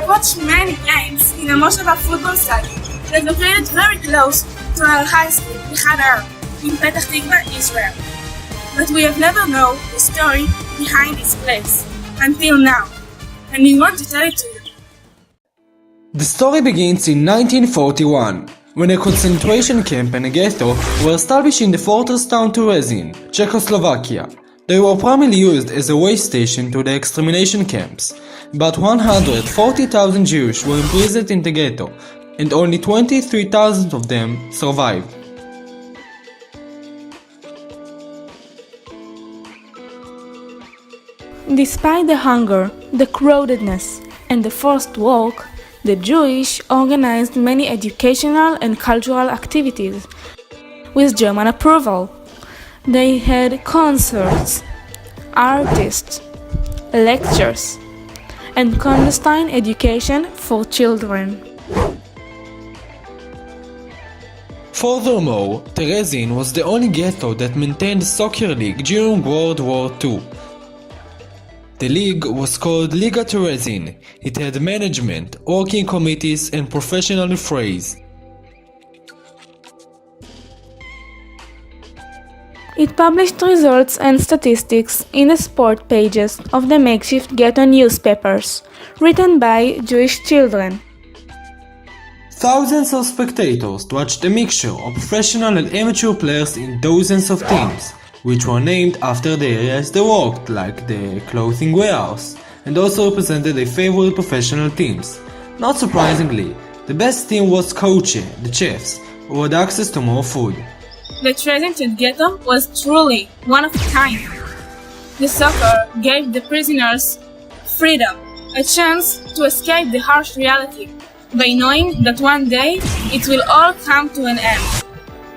have watched many games in a Mosheva football stadium that located very close to our high school, Bihar, in Petah Tikva, Israel. But we have never known the story behind this place until now, and we want to tell it to you. The story begins in 1941, when a concentration camp and a ghetto were established in the fortress town Terezin, Czechoslovakia. They were primarily used as a way station to the extermination camps. About 140,000 Jews were imprisoned in the ghetto, and only 23,000 of them survived. Despite the hunger, the crowdedness, and the forced work, the Jewish organized many educational and cultural activities with German approval. They had concerts, artists, lectures, and clandestine education for children. Furthermore, Terezin was the only ghetto that maintained a soccer league during World War II. The league was called Liga Terezin. It had management, working committees, and professional referees. It published results and statistics in the sport pages of the makeshift ghetto newspapers, written by Jewish children. Thousands of spectators watched a mixture of professional and amateur players in dozens of teams, which were named after the areas they worked, like the clothing warehouse, and also represented their favorite professional teams. Not surprisingly, the best team was Koche, the chefs, who had access to more food. The Terezin ghetto was truly one of a kind. The soccer gave the prisoners freedom, a chance to escape the harsh reality, by knowing that one day it will all come to an end.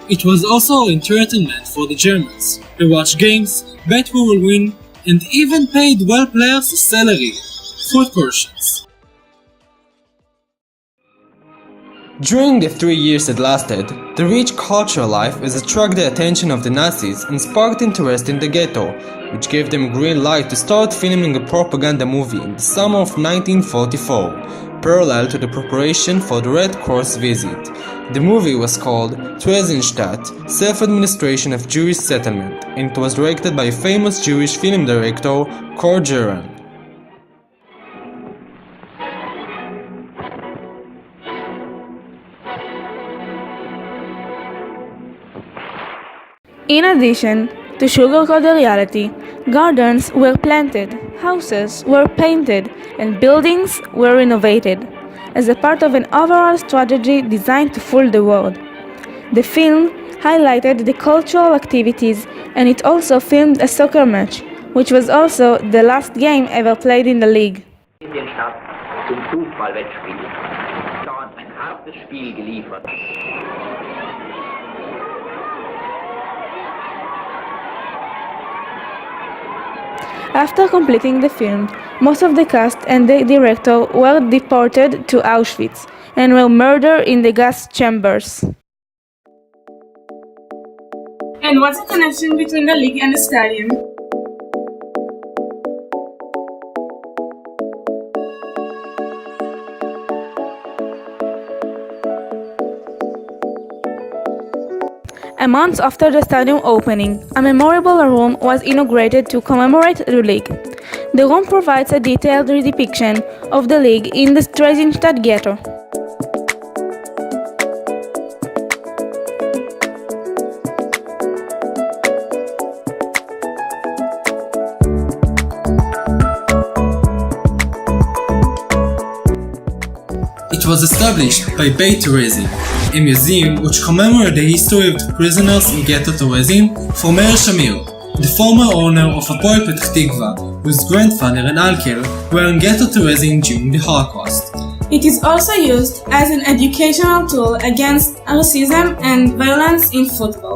It was also entertainment for the Germans. They watched games, bet who will win, and even paid well players a salary, food portions. During the 3 years it lasted, the rich cultural life has attracted the attention of the Nazis and sparked interest in the ghetto, which gave them green light to start filming a propaganda movie in the summer of 1944, parallel to the preparation for the Red Cross visit. The movie was called Trezinstadt, Self-Administration of Jewish Settlement, and it was directed by famous Jewish film director Kor Geran. In addition to sugarcoat the reality, gardens were planted, houses were painted, and buildings were renovated, as a part of an overall strategy designed to fool the world. The film highlighted the cultural activities, and it also filmed a soccer match, which was also the last game ever played in the league. Zum Fußballwettspiel. Dort ein hartes Spiel geliefert. After completing the film, most of the cast and the director were deported to Auschwitz and were murdered in the gas chambers. And what's the connection between the league and the stadium? A month after the stadium opening, a memorable room was inaugurated to commemorate the league. The room provides a detailed depiction of the league in the Trezinstadt ghetto. It was established by Beit Terezin, a museum which commemorates the history of the prisoners in Ghetto Terezin for Meir Shamir, the former owner of Hapoel Petah Tikva, whose grandfather and uncle were in Ghetto Terezin during the Holocaust. It is also used as an educational tool against racism and violence in football.